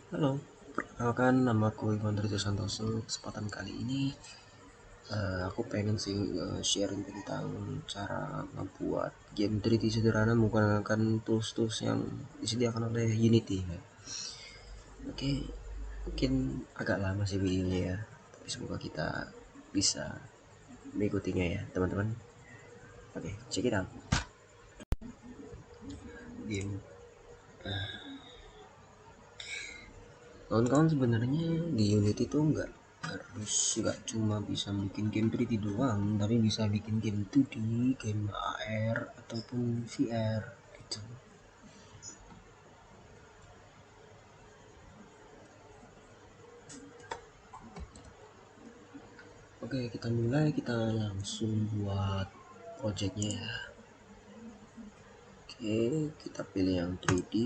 Halo, perkenalkan nama aku Ivan Rito Santoso. Kesempatan kali ini aku pengen sih sharing tentang cara membuat game 3D sederhana menggunakan tools-tools yang disediakan oleh Unity. Oke, mungkin agak lama sih videonya ya, tapi semoga kita bisa mengikutinya ya teman-teman. Oke, check it out. Game kawan-kawan, sebenarnya di Unity itu nggak cuma bisa bikin game 3D doang, tapi bisa bikin game 2D, game AR ataupun VR gitu. Oke, kita langsung buat projectnya ya. Oke, kita pilih yang 3D.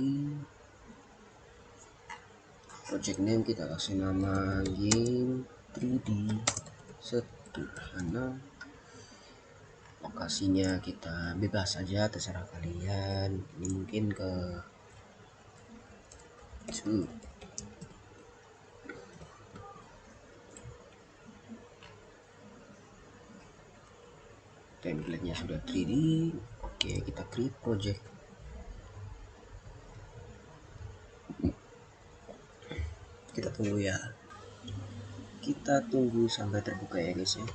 Project name kita kasih nama game 3D sederhana. Lokasinya kita bebas aja, terserah kalian. Ini mungkin ke 2. Template-nya sudah 3D. Oke, kita create project. Kita tunggu ya. Kita tunggu sampai terbuka ya guys ya.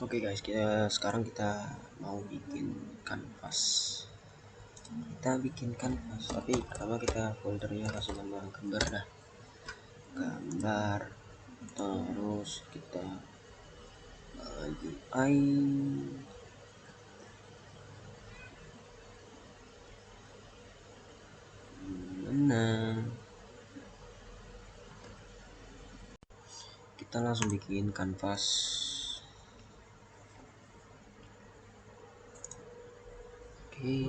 Oke guys, sekarang kita mau bikin canvas. Kita bikin canvas, tapi pertama kita foldernya kasih nama gambar dah. Gambar. Terus kita UI. Mana? Kita langsung bikin canvas. Oke.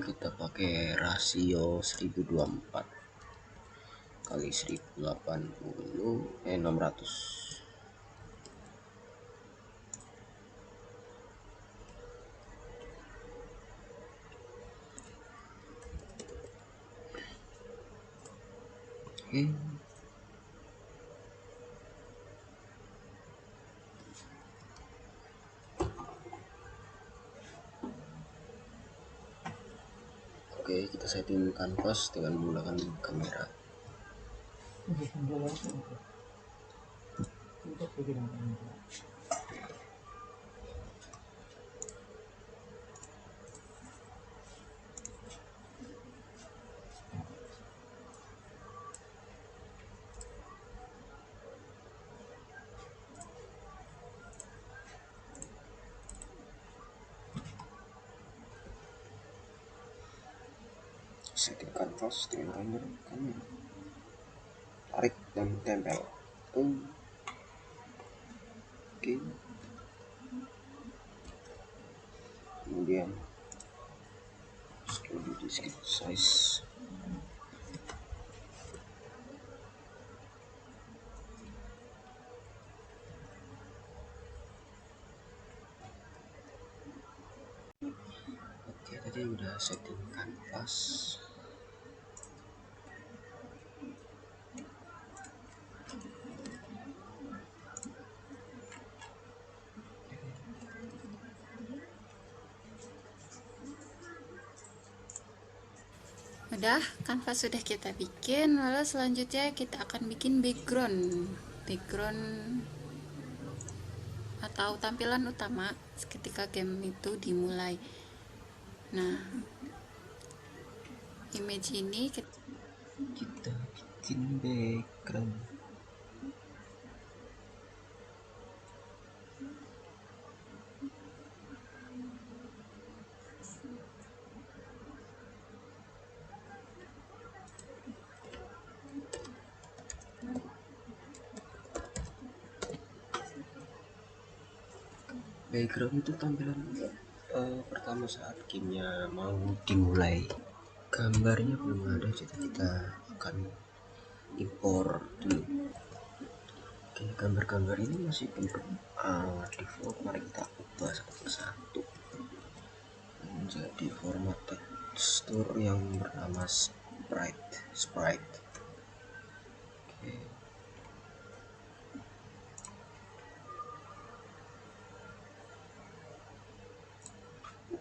Kita pakai rasio 1024 kali 1080 600. Oke. Oke, kita setting canvas dengan menggunakan kamera. Setting canvas dengan kamera. Tarik dan tempel. Oke. Kemudian scale size. Oke, tadi udah setting canvas. Udah, kanvas sudah kita bikin. Lalu selanjutnya kita akan bikin background atau tampilan utama ketika game itu dimulai. Nah, image ini Kita bikin background. Background itu tampilan pertama saat gamenya mau dimulai. Gambarnya belum ada, jadi kita akan impor dulu. Oke, gambar-gambar ini masih bentuk default. Mari kita ubah satu persatu. menjadi format tekstur yang bernama sprite. Oke.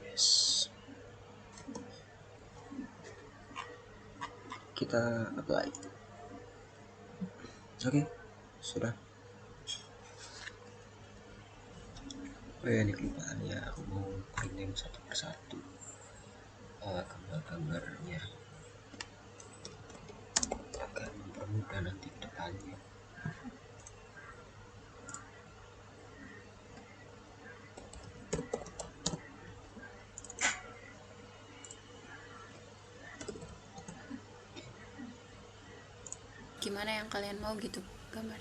Yes, kita apply. Oke, sudah. Oh ya, ini kelupaan ya, aku mau rename satu persatu gambar-gambarnya agar mempermudah nanti ke depannya. Gimana yang kalian mau gitu gambar.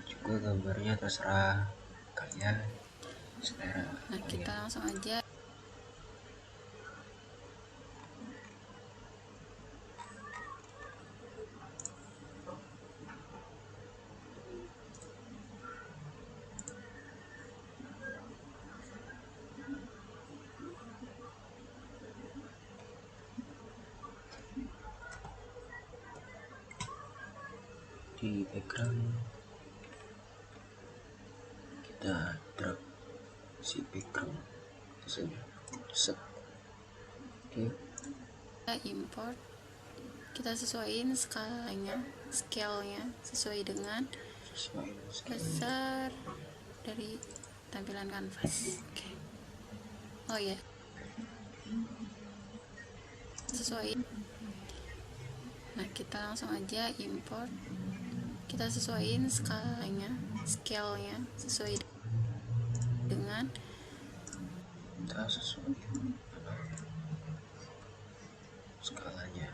Juga gambarnya terserah kalian, selera Nah, kalian. kita langsung aja Di background kita drag si background ke sini, set. Oke. kita import, kita sesuaiin skalanya, scale-nya sesuai dengan Sesuai besar dari tampilan kanvas. Oke. Oh ya, sesuaiin. Nah, kita langsung aja import, kita sesuaiin skalanya, scale-nya sesuai dengan kita sesuai skalanya.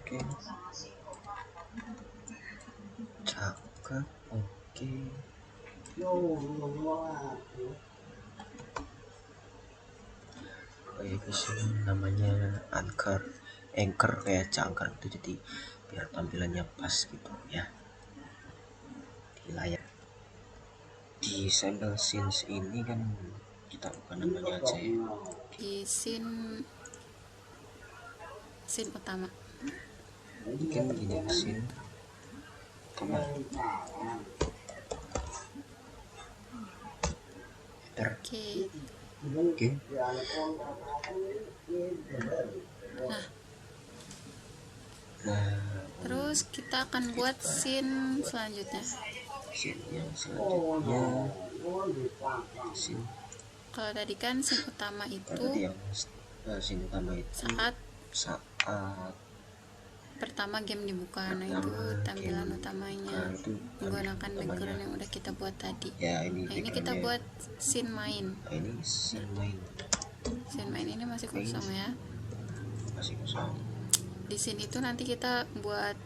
Oke, cakep. Oke, kayak di sini namanya anchor kayak cangkar itu, jadi biar tampilannya pas gitu ya di layar. Di sample scenes ini kan kita bukan namanya aja ya. di scene utama. Mungkin gini, scene utama. Oke. Oke. Nah, Terus kita akan buat scene selanjutnya. scene yang selanjutnya, scene Kalau tadi kan scene utama itu yang scene utama itu saat pertama game dibuka. Nah, itu tampilan utamanya menggunakan background yang udah kita buat tadi. Ya, ini Nah, ini kita buat scene main. Nah, ini scene main. Scene main ini masih kosong ya. Masih kosong. Di sini itu nanti kita buat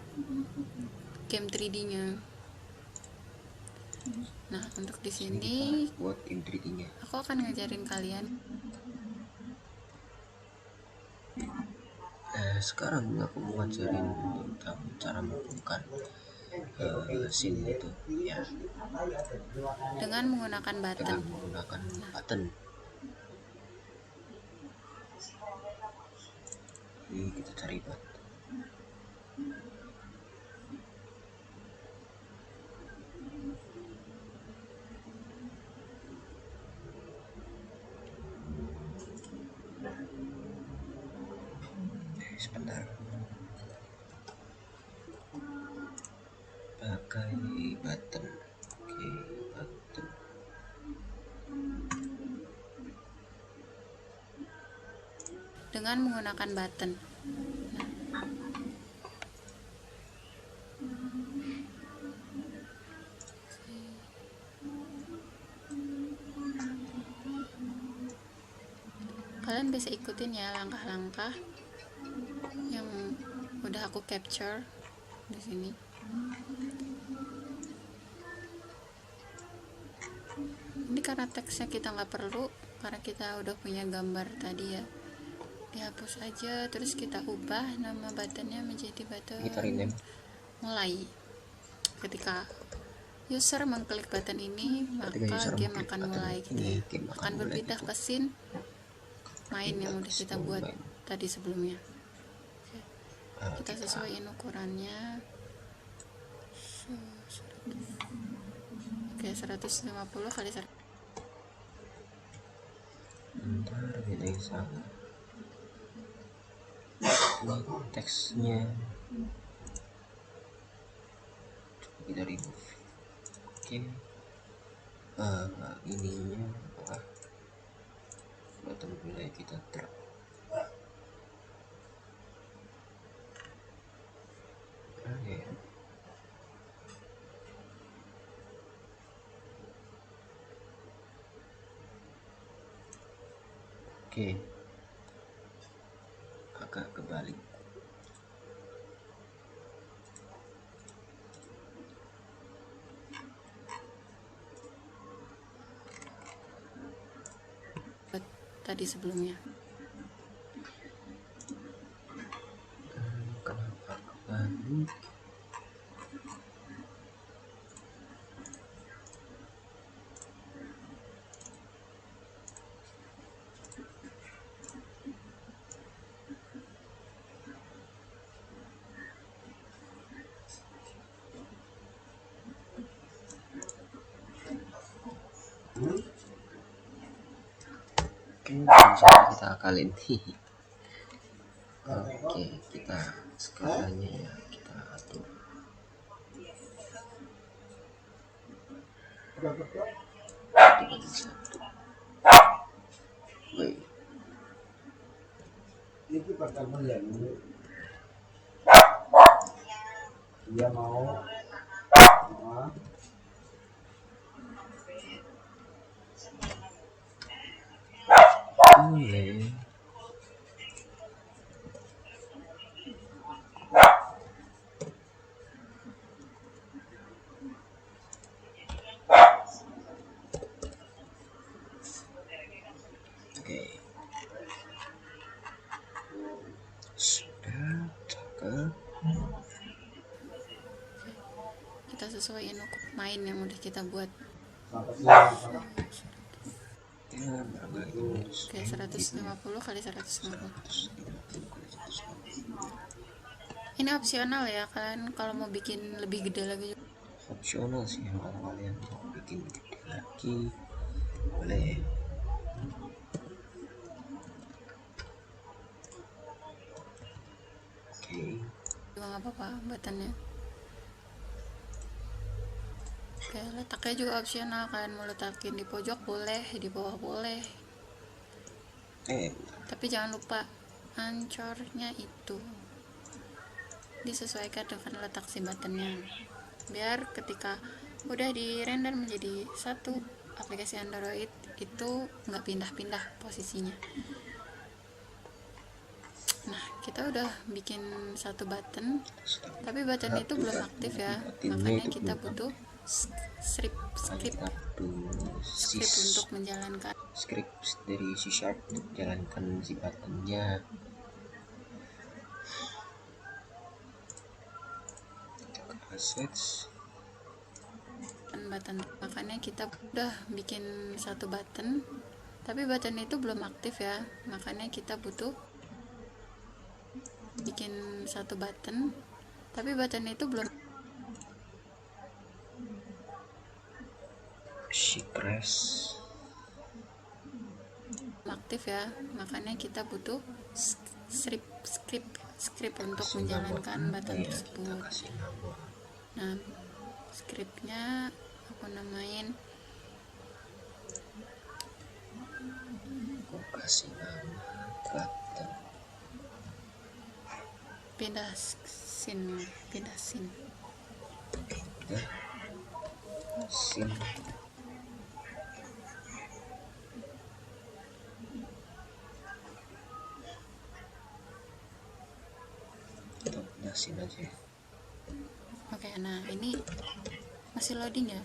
game 3D-nya. Nah, untuk di sini buat game 3D-nya. aku akan ngajarin kalian. Sekarang aku mau ngajarin tentang cara membuka scene itu ya, dengan menggunakan button. Jadi kita cari button. Sebentar. Pakai button. Oke, button. Dengan menggunakan button. Kalian bisa ikutin ya langkah-langkah yang udah udah aku capture di sini. Ini karena teksnya kita nggak perlu, karena kita udah punya gambar tadi ya, dihapus aja. Terus kita ubah nama buttonnya menjadi button kita rename mulai. Ketika user mengklik button ini, maka game akan mulai gitu ya. Akan berpindah ke scene main yang udah kita buat tadi sebelumnya. Kita sesuaiin ukurannya. Oke, 150 kali 100. Bentar, beda yang sama. Ini teksnya kita remove. Oke. Ininya button mulai kita drag. Oke. Oke. Agak kebalik. Tadi sebelumnya. Kenapa kebalik? Oke, kita akalin nih. Oke, kita skalanya ya kita atur. Dibagi 1. Wait. Itu pertama ya dia mau Boleh. Oke. Sudah cakep. Kita sesuaiin main yang udah kita buat. Ya, berapa ini? Oke, 150 kali 150. Ini opsional ya, kalian kalau mau bikin lebih gede lagi. Opsional sih, kalau kalian mau bikin gede lagi boleh. Oke. Juga nggak apa-apa buttonnya. Oke, letaknya juga opsional, kalian mau letakin di pojok boleh, di bawah boleh. Tapi jangan lupa ancornya itu disesuaikan dengan letak si buttonnya, biar ketika udah di render menjadi satu aplikasi Android itu nggak pindah-pindah posisinya. Nah, kita udah bikin satu button, tapi button itu belum aktif ya, makanya kita butuh script untuk menjalankan script dari C# untuk jalankan si buttonnya. Assets button, makanya kita udah bikin satu button, tapi button itu belum aktif ya, makanya kita butuh bikin satu button, tapi button itu belum aktif ya, makanya kita butuh script untuk menjalankan button tersebut. Nah, scriptnya aku namain, aku kasih nama button pindah scene. Oke, udah scene. batasin aja. Oke, nah ini masih loading ya,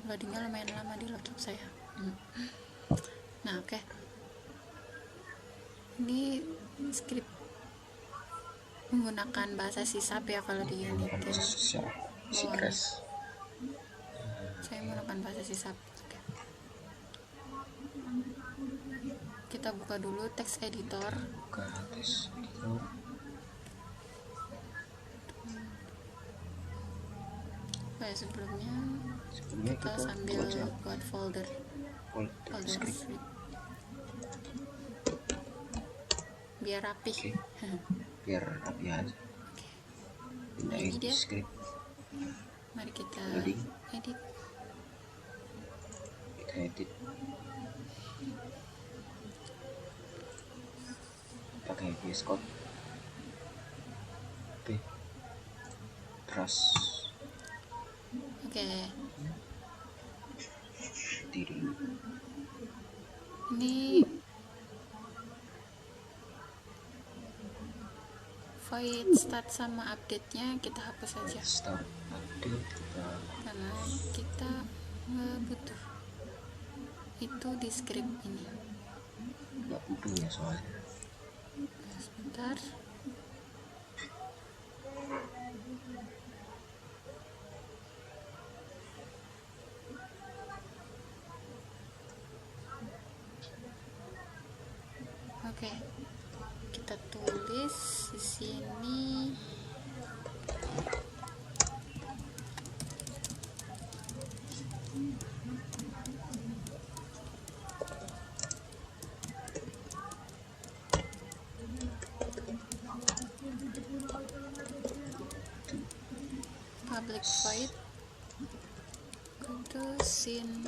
loadingnya lumayan lama di laptop saya. Nah oke, ini script menggunakan bahasa sisap ya kalau di Unity. Crash. Saya menggunakan bahasa sisap. Oke. Kita buka dulu text editor. Buka text editor. Sebelumnya kita kita sambil buat folder script biar rapi. Biar rapi aja. Pindahin Ini dia script. Mari kita Loading. edit. Kita edit pakai VS Code. Oke. Trust. Oke. Dulu. Ini void start sama update-nya kita hapus saja. Start update Karena kita nggak butuh itu di script ini. nggak butuh ya soalnya. Sebentar. Oke, kita tulis di sini public void to scene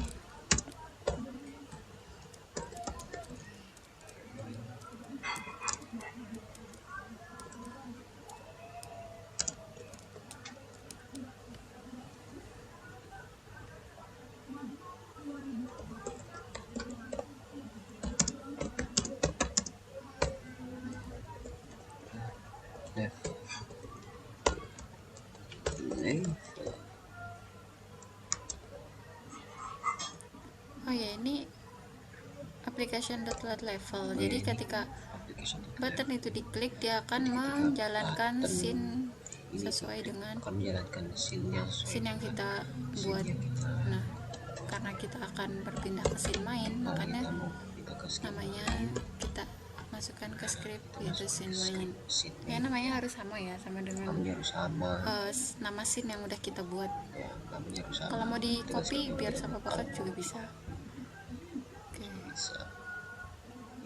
Oh ya, ini application.load level. Jadi ketika button itu diklik, dia akan menjalankan scene sesuai dengan akan menjalankan scene yang kita buat. Nah, karena kita akan berpindah ke scene main, makanya namanya kita masukkan ke script yaitu scene main. Ya, namanya harus sama ya, sama dengan nama scene yang udah kita buat. Kalau mau di copy biar sama paket juga bisa.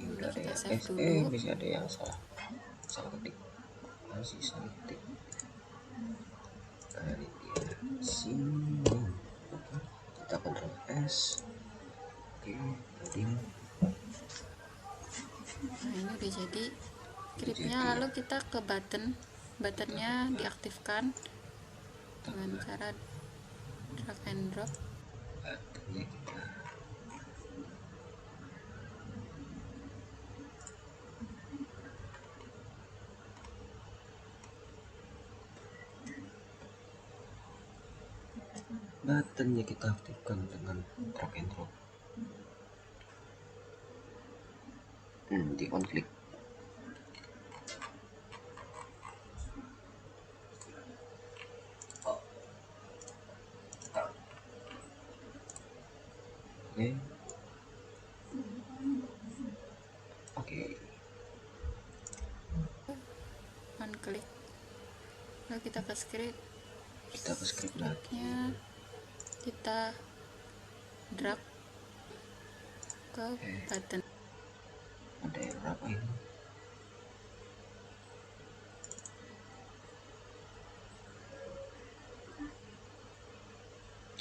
Udah kita ada save dulu. masih ada yang salah ketik, masih salah ketik. Nah, ini dia sini. Kita Ctrl S. Oke, loading. Nah, ini udah jadi scriptnya. Lalu kita ke buttonnya diaktifkan dengan cara drag and drop. Buttonnya kita aktifkan dengan drag and drop. Di on click. Oke. On click. Lalu kita ke script. Lagi. Kita drag ke button. Ada yang berapa ini?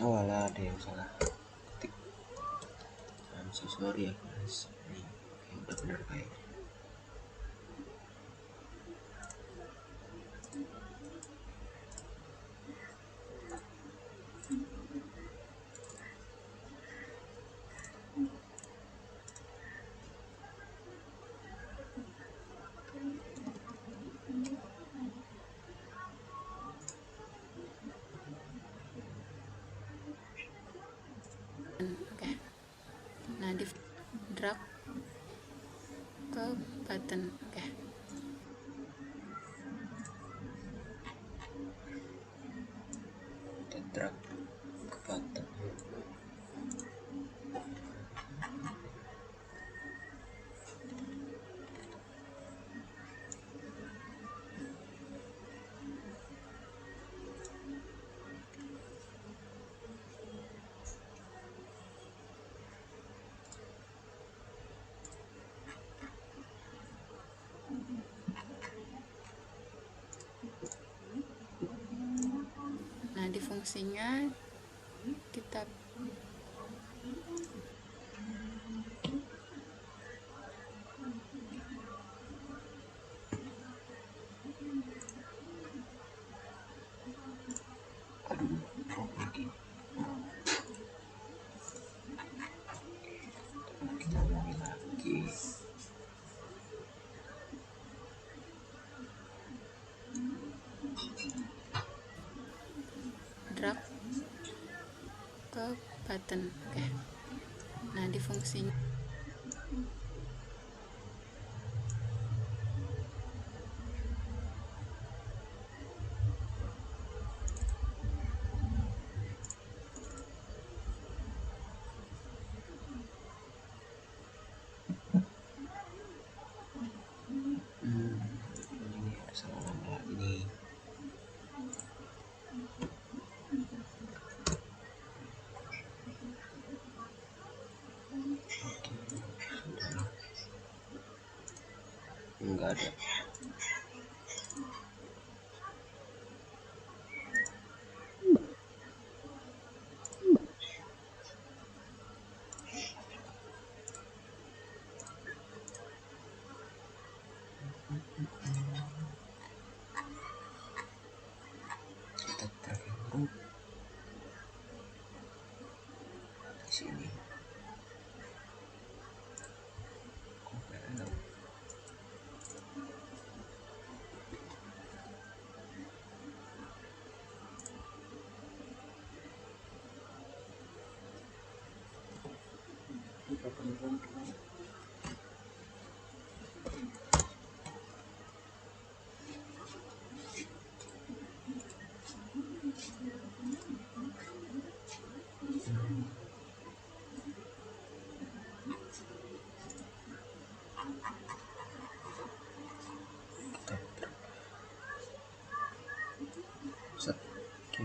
Oh alah, ada yang salah ketik. I'm so sorry ya guys. Ini udah bener kayaknya. di drag ke button. Oke. Kita drag ke button. Nah, di fungsinya kita drop lagi. Kita ulangi lagi. drag ke button. Oke. Nah, di fungsinya ini ada salah lagi nih. Enggak ada. Kita drag and drop di sini. Oke, enak. Kita drag. Set. Oke.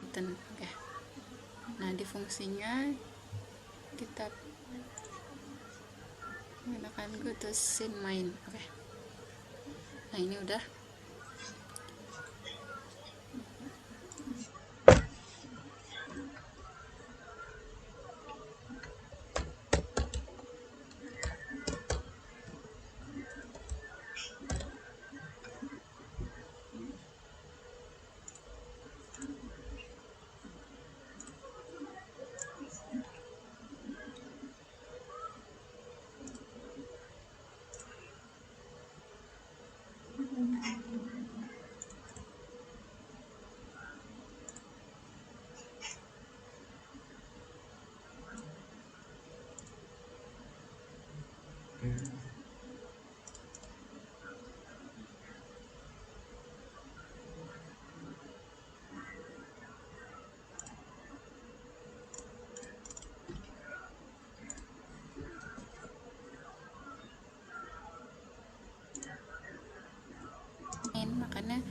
button. Oke. Nah, di fungsinya kita menggunakan go to scene main. Oke. Nah, ini udah. Makanya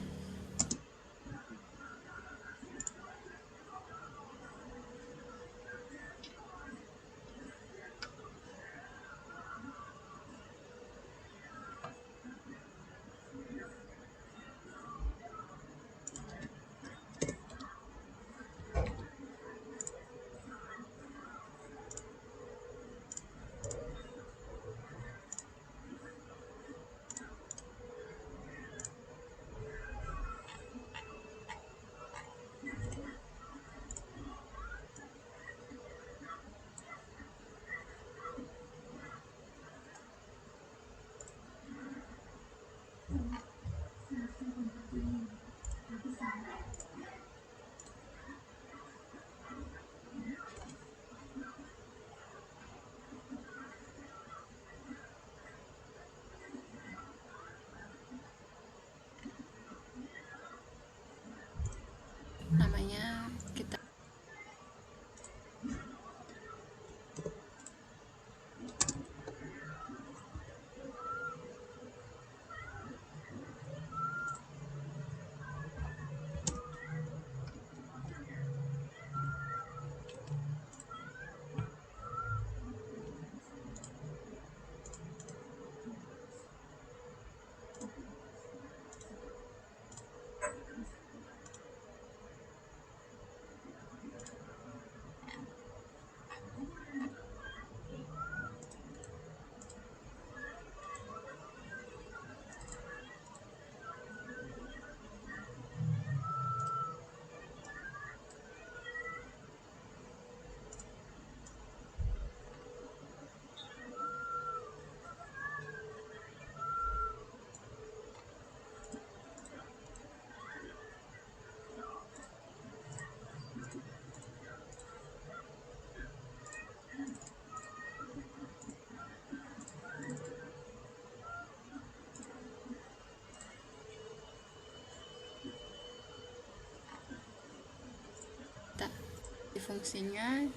fungsinya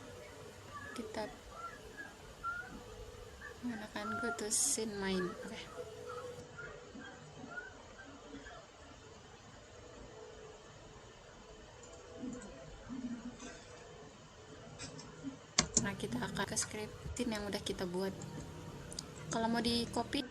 kita menggunakan go to scene main. Oke. Nah, kita akan ke scripting yang udah kita buat. Kalau mau di copy,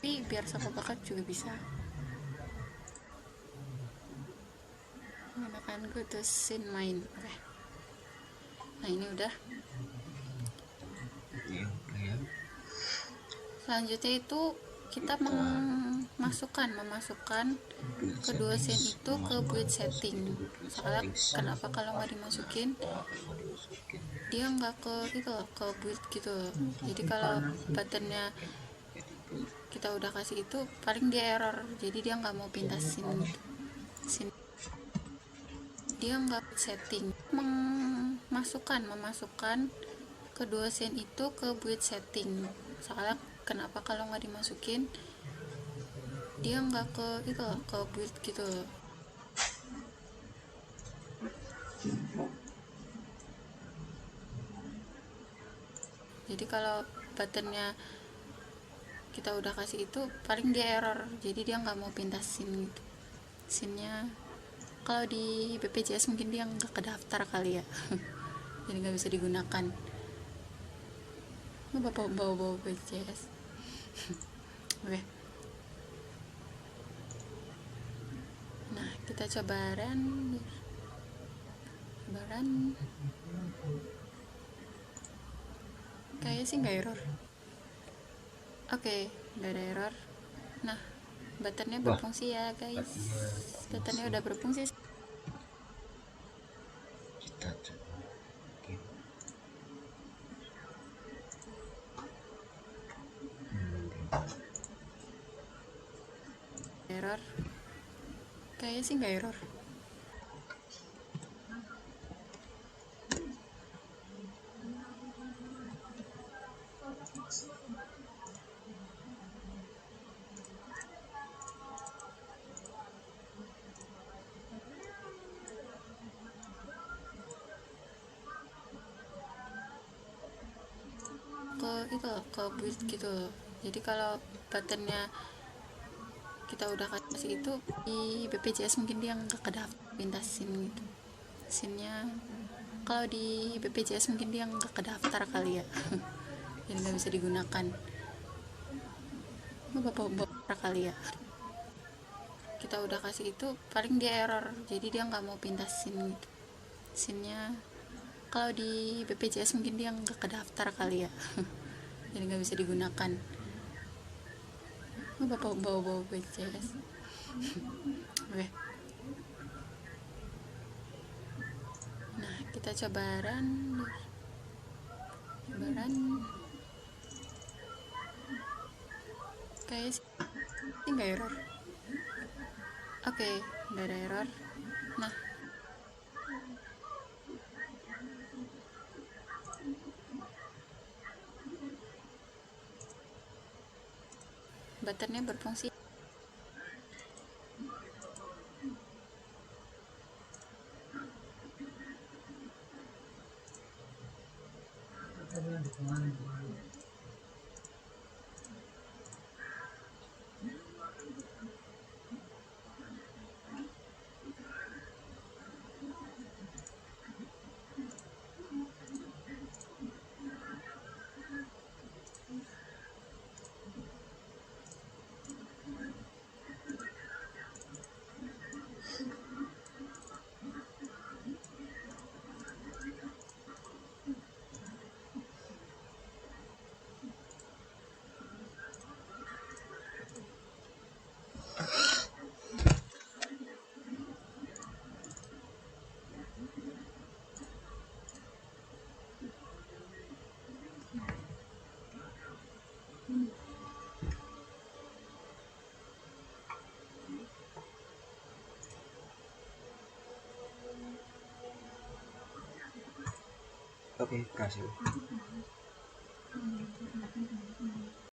tapi biar sama bakat juga bisa menggunakan go to scene main. Oke. Nah, ini udah. Selanjutnya itu kita memasukkan kedua scene itu ke build setting. Soalnya kenapa kalau nggak dimasukin dia nggak ke build gitu. Jadi kalau buttonnya kita udah kasih itu paling dia error, jadi dia nggak mau pindah scene. Dia nggak setting. Memasukkan kedua scene itu ke build setting. Soalnya kenapa kalau nggak dimasukin dia nggak ke build gitu. Jadi kalau buttonnya kita udah kasih itu paling dia error, jadi dia nggak mau pindah scene gitu. Scene-nya kalau di BPJS mungkin dia nggak kedaftar kali ya jadi nggak bisa digunakan. Nggak bawa BPJS. Oke. Nah, kita coba run. Kayaknya sih nggak error. Oke, nggak ada error. Nah, buttonnya berfungsi ya guys. Buttonnya udah berfungsi. Kita coba error. Kayaknya sih nggak error. ke build gitu. Jadi kalau buttonnya kita udah kasih itu di BPJS mungkin dia nggak kedaftar pindah scene gitu. Scene-nya kalau di BPJS mungkin dia nggak kedaftar kali ya jadi nggak bisa digunakan. Nggak bawa kali ya. Kita udah kasih itu paling dia error, jadi dia nggak mau pindah scene gitu. Scene-nya kalau di BPJS mungkin dia nggak kedaftar kali ya jadi nggak bisa digunakan. Nggak bawa BPJS. Oke. Nah, kita coba run. Kayak sih nggak error. Oke, nggak ada error. Nah, buttonnya berfungsi. Oke, berhasil.